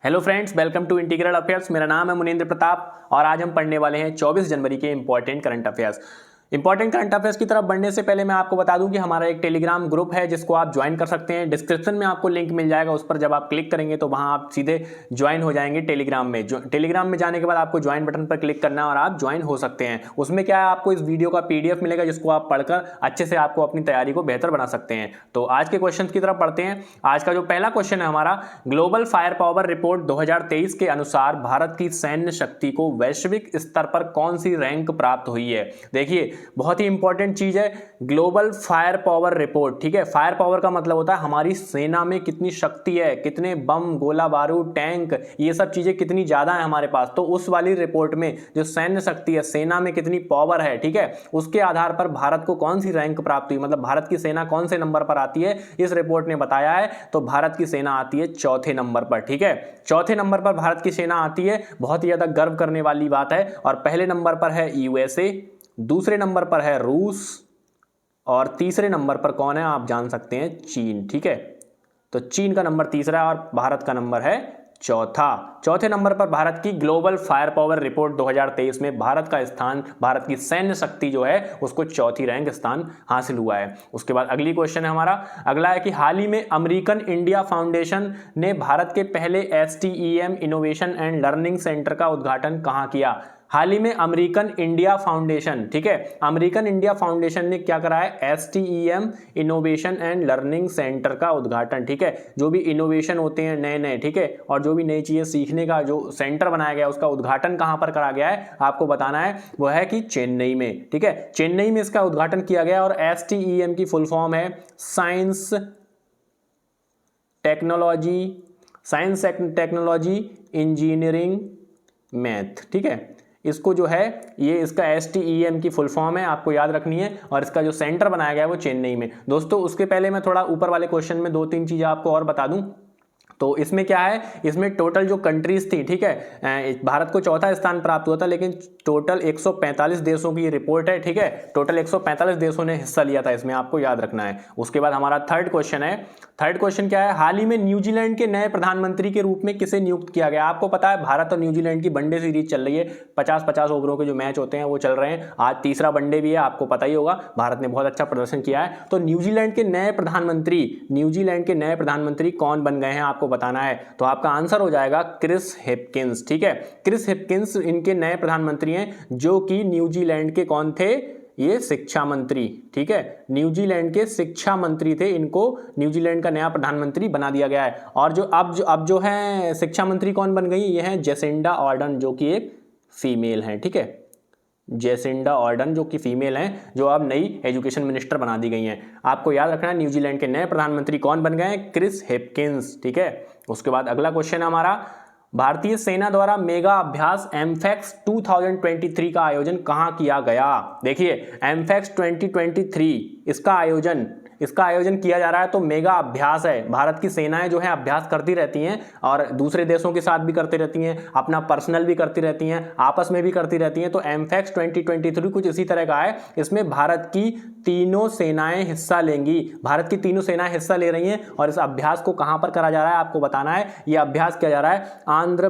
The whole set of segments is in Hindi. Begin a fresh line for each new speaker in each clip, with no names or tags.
Hello friends, welcome to integral affairs. मेरा नाम है मुनींद्र प्रताप और आज हम पढ़ने वाले हैं 24 जनवरी के important current affairs. Important current affairs की तरफ बढ़ने से पहले मैं आपको बता दूं कि हमारा एक टेलीग्राम ग्रुप है जिसको आप ज्वाइन कर सकते हैं। डिस्क्रिप्शन में आपको लिंक मिल जाएगा, उस पर जब आप क्लिक करेंगे तो वहां आप सीधे ज्वाइन हो जाएंगे टेलीग्राम में। टेलीग्राम में जाने के बाद आपको ज्वाइन बटन पर क्लिक करना है और आप ज्वाइन हो सकते हैं। उसमें क्या है, आपको इस वीडियो का पीडीएफ मिलेगा जिसको आप पढ़कर अच्छे से आपको अपनी तैयारी को बेहतर बना सकते हैं। तो आज के क्वेश्चन की तरफ बढ़ते हैं। आज का जो पहला क्वेश्चन है हमारा, ग्लोबल फायर पावर रिपोर्ट 2023 के अनुसार भारत की सैन्य शक्ति को वैश्विक स्तर पर कौन सी रैंक प्राप्त हुई है। देखिए, बहुत ही इंपॉर्टेंट चीज है ग्लोबल फायर पावर रिपोर्ट। ठीक है, फायर पावर का मतलब होता है हमारी सेना में कितनी शक्ति है, कितने बम, गोला बारूद, टैंक, ये सब चीजें कितनी ज्यादा है हमारे पास। तो उस वाली रिपोर्ट में जो सैन्य शक्ति है, सेना में कितनी पावर है, ठीक है, उसके आधार पर भारत को कौन सी रैंक प्राप्त हुई, मतलब भारत की सेना कौन से नंबर पर आती है, इस रिपोर्ट ने बताया है। तो भारत की सेना आती है चौथे नंबर पर। ठीक है, चौथे नंबर पर भारत की सेना आती है। बहुत ही ज्यादा गर्व करने वाली बात है। और पहले नंबर पर है यूएसए, दूसरे नंबर पर है रूस और तीसरे नंबर पर कौन है आप जान सकते हैं, चीन। ठीक है, तो चीन का नंबर तीसरा है और भारत का नंबर है चौथा। चौथे नंबर पर भारत की ग्लोबल फायर पावर रिपोर्ट 2023 में भारत का स्थान, भारत की सैन्य शक्ति जो है उसको चौथी रैंक स्थान हासिल हुआ है। उसके बाद अगली क्वेश्चन है हमारा, अगला है कि हाल ही में अमेरिकन इंडिया फाउंडेशन ने भारत के पहले STEM innovation and learning centre का उद्घाटन कहां किया। हाल ही में अमेरिकन इंडिया फाउंडेशन, ठीक है, अमेरिकन इंडिया फाउंडेशन ने क्या करा है, STEM innovation and learning centre का उद्घाटन। ठीक है, जो भी इनोवेशन होते हैं नए नए, ठीक है, और जो भी नई चीजें सीखने का जो सेंटर बनाया गया उसका उद्घाटन कहां पर करा गया है आपको बताना है। वो है कि चेन्नई में। ठीक है, चेन्नई में इसका उद्घाटन किया गया और STEM की फुल फॉर्म है साइंस टेक्नोलॉजी इंजीनियरिंग मैथ। ठीक है, इसको जो है ये इसका STEM की फुल फॉर्म है, आपको याद रखनी है। और इसका जो सेंटर बनाया गया है वो चेन्नई में। दोस्तों, उसके पहले मैं थोड़ा ऊपर वाले क्वेश्चन में दो तीन चीजें आपको और बता दूं। तो इसमें क्या है, इसमें टोटल जो कंट्रीज थी, ठीक है, भारत को चौथा स्थान प्राप्त हुआ था, लेकिन टोटल 145 देशों की रिपोर्ट है। ठीक है, टोटल 145 देशों ने हिस्सा लिया था इसमें, आपको याद रखना है। उसके बाद हमारा थर्ड क्वेश्चन है। थर्ड क्वेश्चन क्या है, हाल ही में न्यूजीलैंड के नए प्रधानमंत्री के रूप में किसे नियुक्त किया गया। आपको पता है भारत और न्यूजीलैंड की वनडे सीरीज चल रही है, 50-50 ओवरों के जो मैच होते हैं वो चल रहे हैं। आज तीसरा वनडे भी है, आपको पता ही होगा, भारत ने बहुत अच्छा प्रदर्शन किया है। तो न्यूजीलैंड के नए प्रधानमंत्री कौन बन गए हैं आपको बताना है। तो आपका आंसर हो जाएगा क्रिस हिपकिंस। ठीक है, क्रिस हिपकिंस इनके नए प्रधानमंत्री हैं, जो कि न्यूजीलैंड के कौन थे, ये शिक्षा मंत्री। ठीक है, न्यूजीलैंड के शिक्षा मंत्री थे, इनको न्यूजीलैंड का नया प्रधानमंत्री बना दिया गया है। और जो अब जो है शिक्षा मंत्री कौन बन गई, ये है जेसिंडा आर्डर्न, जो कि एक फीमेल है। ठीक है, जेसिंडा आर्डर्न जो कि फीमेल हैं, जो अब नई एजुकेशन मिनिस्टर बना दी गई हैं। आपको याद रखना है न्यूजीलैंड के नए प्रधानमंत्री कौन बन गए हैं, क्रिस हिपकिंस। ठीक है, उसके बाद अगला क्वेश्चन है हमारा, भारतीय सेना द्वारा मेगा अभ्यास एमफैक्स 2023 का आयोजन कहां किया गया। देखिए, एमफैक्स 2023 इसका आयोजन किया जा रहा है। तो मेगा अभ्यास है, भारत की सेनाएं जो है अभ्यास करती रहती हैं और दूसरे देशों के साथ भी करती रहती हैं, अपना पर्सनल भी करती रहती हैं, आपस में भी करती रहती हैं। तो एमफैक्स 2023 कुछ इसी तरह का है। इसमें भारत की तीनों सेनाएं हिस्सा लेंगी, भारत की तीनों सेनाएं हिस्सा ले रही हैं। और इस अभ्यास को कहां पर करा जा रहा है आपको बताना है। यह अभ्यास किया जा रहा है आंध्र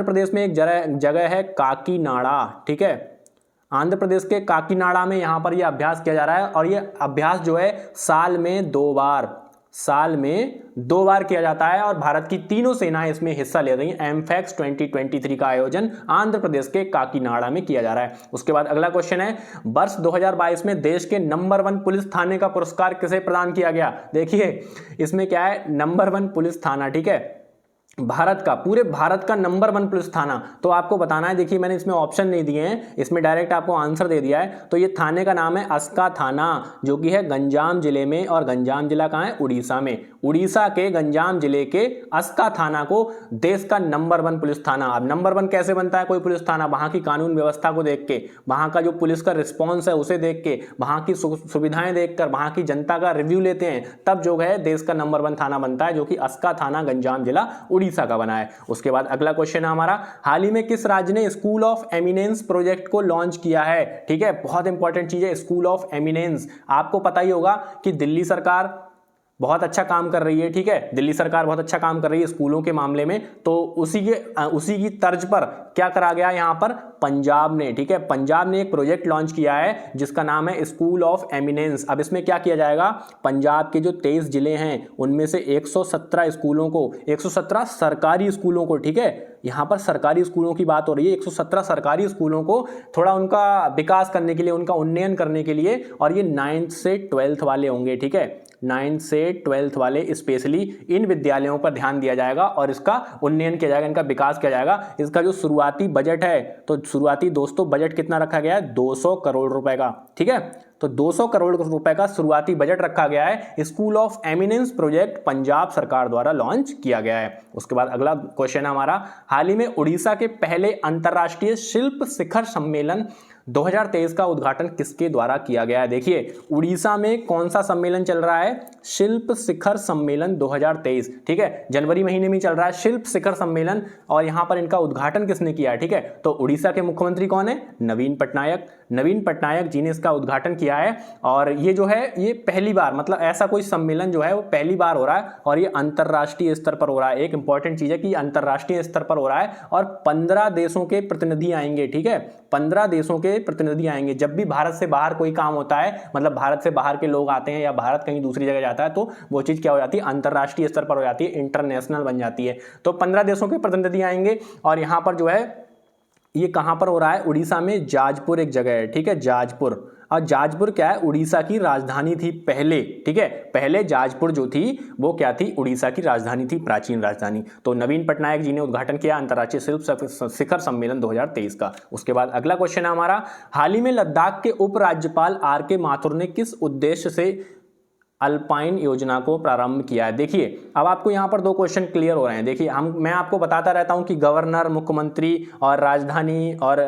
प्रदेश में एक जगह है काकीनाडा। ठीक है, आंध्र प्रदेश के काकीनाडा में यहां पर यह अभ्यास किया जा रहा है। और यह अभ्यास जो है साल में दो बार किया जाता है और भारत की तीनों सेनाएं इसमें हिस्सा ले रही हैं। एमफैक्स 2023 का आयोजन आंध्र प्रदेश के काकीनाडा में किया जा रहा है। उसके बाद अगला क्वेश्चन है, वर्ष 2022 में देश के नंबर 1 पुलिस थाने का पुरस्कार किसे प्रदान किया गया। देखिए, इसमें क्या है, नंबर 1 पुलिस थाना, ठीक है, भारत का, पूरे भारत का नंबर 1 पुलिस थाना। तो आपको बताना है, देखिए मैंने इसमें ऑप्शन नहीं दिए हैं, इसमें डायरेक्ट आपको आंसर दे दिया है। तो ये थाने का नाम है अस्का थाना, जो कि है गंजाम जिले में। और गंजाम जिला कहाँ है, उड़ीसा में। उड़ीसा के गंजाम जिले के अस्का थाना को देश का नंबर 1 पुलिस थाना। अब नंबर 1 कैसे बनता है कोई पुलिस थाना, वहां की कानून व्यवस्था को देख के, वहां का जो पुलिस का रिस्पॉन्स है उसे देख के, वहां की सुविधाएं देखकर, वहां की जनता का रिव्यू लेते हैं, तब जो है देश का नंबर 1 थाना बनता है, जो कि अस्का थाना गंजाम जिला उड़ीसा का बना है। उसके बाद अगला क्वेश्चन है हमारा, हाल ही में किस राज्य ने स्कूल ऑफ एमिनेंस प्रोजेक्ट को लॉन्च किया है। ठीक है, बहुत इंपॉर्टेंट चीज है स्कूल ऑफ एमिनेंस। आपको पता ही होगा कि बहुत अच्छा काम कर रही है, ठीक है, दिल्ली सरकार बहुत अच्छा काम कर रही है स्कूलों के मामले में। तो उसी की तर्ज पर क्या करा गया यहाँ पर, पंजाब ने, ठीक है, पंजाब ने एक प्रोजेक्ट लॉन्च किया है जिसका नाम है स्कूल ऑफ एमिनेंस। अब इसमें क्या किया जाएगा, पंजाब के जो 23 जिले हैं उनमें से 117 स्कूलों को, 117 सरकारी स्कूलों को, ठीक है, यहाँ पर सरकारी स्कूलों की बात हो रही है, 117 सरकारी स्कूलों को थोड़ा उनका विकास करने के लिए, उनका उन्नयन करने के लिए, और ये 9th से 12th वाले होंगे, ठीक है, 9th से 12th वाले स्पेशली इन विद्यालयों पर ध्यान दिया जाएगा और इसका उन्नयन किया जाएगा, इनका विकास किया जाएगा। इसका जो शुरुआती बजट है, तो शुरुआती दोस्तों बजट कितना रखा गया है, 200 करोड़ रुपए का, ठीक है, तो 200 करोड़ रुपए का शुरुआती बजट रखा गया है। School of eminence project Punjab सरकार द्वारा लॉन्च किया गया है। उसके बाद अगला क्वेश्चन है हमारा, हाल ही में उड़ीसा के पहले अंतर्राष्ट्रीय शिल्प शिखर सम्मेलन 2023 का उद्घाटन किसके द्वारा किया गया है। देखिए उड़ीसा में कौन सा सम्मेलन चल रहा है, शिल्प शिखर सम्मेलन 2023, ठीक है, जनवरी महीने में चल रहा है शिल्प शिखर सम्मेलन, और यहां पर इनका उद्घाटन किसने किया है, ठीक है, तो उड़ीसा के मुख्यमंत्री कौन है, नवीन पटनायक, नवीन पटनायक जी ने इसका उद्घाटन किया है। और ये जो है ये पहली बार, मतलब ऐसा कोई सम्मेलन जो है वो पहली बार हो रहा है और ये अंतरराष्ट्रीय स्तर पर हो रहा है। एक इंपॉर्टेंट चीज है कि अंतरराष्ट्रीय स्तर पर हो रहा है और 15 देशों के प्रतिनिधि आएंगे, ठीक है, 15 देशों के प्रतिनिधि आएंगे। जब भी भारत से बाहर कोई काम होता है, मतलब भारत से बाहर के लोग आते हैं या भारत कहीं दूसरी जगह जाता है, तो वो चीज क्या हो जाती है, अंतरराष्ट्रीय स्तर पर हो जाती है, इंटरनेशनल बन जाती है। तो 15 देशों के प्रतिनिधि आएंगे और यहां पर जो है ये कहां पर हो रहा है, उड़ीसा में जाजपुर एक जगह है, ठीक है, जाजपुर। और जाजपुर क्या है, उड़ीसा की राजधानी थी पहले, ठीक है, पहले जाजपुर जो थी वो क्या थी, उड़ीसा की राजधानी थी, प्राचीन राजधानी। तो नवीन पटनायक जी ने उद्घाटन किया अंतर्राष्ट्रीय शिल्प शिखर सम्मेलन 2023 का। उसके बाद अगला क्वेश्चन है हमारा, हाल ही में लद्दाख के उपराज्यपाल आर.के. माथुर ने किस उद्देश्य से अल्पाइन योजना को प्रारंभ किया है। देखिए अब आपको यहाँ पर दो क्वेश्चन क्लियर हो रहे हैं। देखिए मैं आपको बताता रहता हूँ कि गवर्नर, मुख्यमंत्री और राजधानी और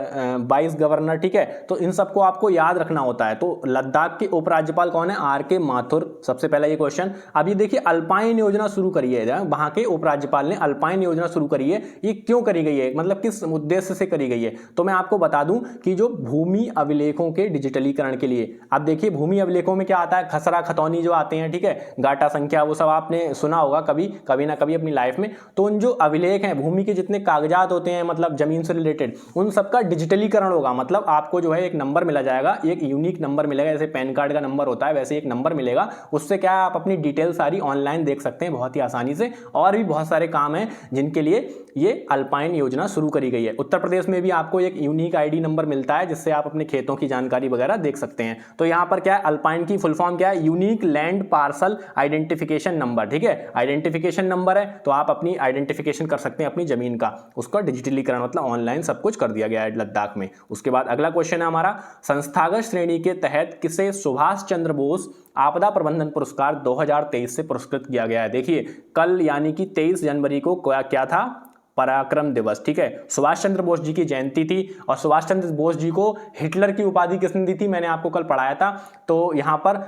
22 गवर्नर, ठीक है, तो इन सबको आपको याद रखना होता है। तो लद्दाख के उपराज्यपाल कौन है, आर.के. माथुर, सबसे पहला ये क्वेश्चन। अब ये देखिए अल्पाइन योजना शुरू करी है, वहां के उपराज्यपाल ने अल्पाइन योजना शुरू करी है। ये क्यों करी गई है, मतलब किस उद्देश्य से करी गई है, तो मैं आपको बता दूं कि जो भूमि अभिलेखों के डिजिटलीकरण के लिए। अब देखिए भूमि अभिलेखों में क्या आता है, खसरा खतौनी जो आते हैं, ठीक है, गाटा संख्या, वो सब आपने सुना होगा कभी ना कभी अपनी लाइफ में। तो उन जो अभिलेख हैं, भूमि के जितने कागजात होते हैं, मतलब जमीन से रिलेटेड, उन सबका डिजिटलीकरण होगा। मतलब आपको जो है एक नंबर मिला जाएगा, एक यूनिक नंबर मिलेगा, जैसे पैन कार्ड का नंबर होता है वैसे एक नंबर मिलेगा। उससे क्या है, आप अपनी डिटेल सारी ऑनलाइन देख सकते हैं बहुत ही आसानी से। और भी बहुत सारे काम हैं जिनके लिए ये अल्पाइन योजना शुरू करी गई है। उत्तर प्रदेश में भी आपको एक यूनिक आईडी नंबर मिलता है जिससे आप अपने खेतों की जानकारी वगैरह देख सकते हैं। तो यहाँ पर क्या है, अल्पाइन की फुल फॉर्म क्या है, unique land parcel identification number, ठीक है, आइडेंटिफिकेशन नंबर है, तो आप अपनी आइडेंटिफिकेशन कर सकते हैं अपनी जमीन का। उसका डिजिटलीकरण मतलब ऑनलाइन सब कुछ कर दिया गया है लद्दाख में। उसके बाद अगला क्वेश्चन है हमारा, संस्थागत श्रेणी के तहत किसे सुभाष चंद्र बोस आपदा प्रबंधन पुरस्कार 2023 से पुरस्कृत किया गया है। देखिए कल यानी कि 23 जनवरी को क्या था, पराक्रम दिवस, ठीक है, सुभाष चंद्र बोस जी की जयंती थी। और सुभाष चंद्र बोस जी को हिटलर की उपाधि किसने दी थी, मैंने आपको कल पढ़ाया था। तो यहाँ पर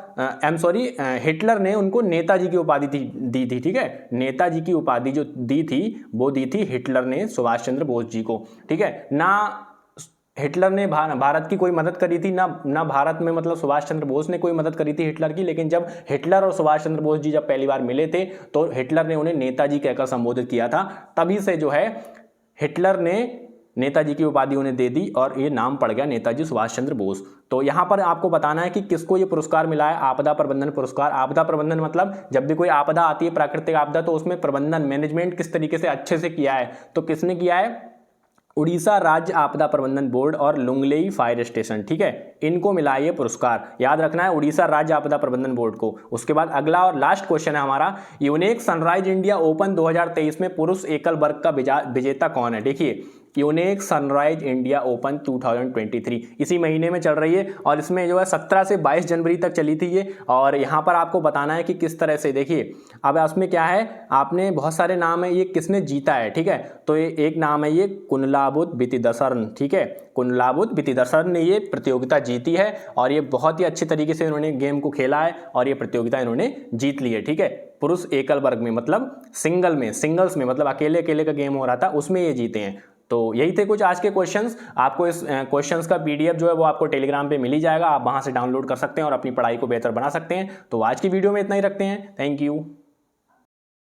हिटलर ने उनको नेताजी की उपाधि दी थी, ठीक है, नेताजी की उपाधि जो दी थी वो दी थी हिटलर ने सुभाष चंद्र बोस जी को, ठीक है। ना हिटलर ने भारत की कोई मदद करी थी, ना भारत में मतलब सुभाष चंद्र बोस ने कोई मदद करी थी हिटलर की। लेकिन जब हिटलर और सुभाष चंद्र बोस जी जब पहली बार मिले थे तो हिटलर ने उन्हें नेताजी कहकर संबोधित किया था। तभी से जो है हिटलर ने नेताजी की उपाधि उन्हें दे दी और ये नाम पड़ गया नेताजी सुभाष चंद्र बोस। तो यहाँ पर आपको बताना है कि किसको ये पुरस्कार मिला है, आपदा प्रबंधन पुरस्कार। आपदा प्रबंधन मतलब जब भी कोई आपदा आती है, प्राकृतिक आपदा, तो उसमें प्रबंधन, मैनेजमेंट किस तरीके से अच्छे से किया है, तो किसने किया है, उड़ीसा राज्य आपदा प्रबंधन बोर्ड और लुंगलेई फायर स्टेशन, ठीक है, इनको मिला ये पुरस्कार। याद रखना है उड़ीसा राज्य आपदा प्रबंधन बोर्ड को। उसके बाद अगला और लास्ट क्वेश्चन है हमारा, यूनिक सनराइज इंडिया ओपन 2023 में पुरुष एकल वर्ग का विजेता कौन है। देखिए यूनिक सनराइज इंडिया ओपन 2023 इसी महीने में चल रही है और इसमें जो है 17 से 22 जनवरी तक चली थी ये। और यहाँ पर आपको बताना है कि किस तरह से, देखिए अब इसमें क्या है, आपने बहुत सारे नाम है, ये किसने जीता है, ठीक है, तो ये एक नाम है ये कुनलाबुत बितिदसर्न, ठीक है, कुनलाबुत बितिदसर्न ने ये प्रतियोगिता जीती है और ये बहुत ही अच्छे तरीके से इन्होंने गेम को खेला है और ये प्रतियोगिता इन्होंने जीत ली है, ठीक है। पुरुष एकल वर्ग में मतलब सिंगल्स में मतलब अकेले का गेम हो रहा था उसमें ये जीते हैं। तो यही थे कुछ आज के क्वेश्चंस। आपको इस क्वेश्चंस का पीडीएफ जो है वो आपको टेलीग्राम पे मिल ही जाएगा, आप वहां से डाउनलोड कर सकते हैं और अपनी पढ़ाई को बेहतर बना सकते हैं। तो आज की वीडियो में इतना ही रखते हैं। Thank you.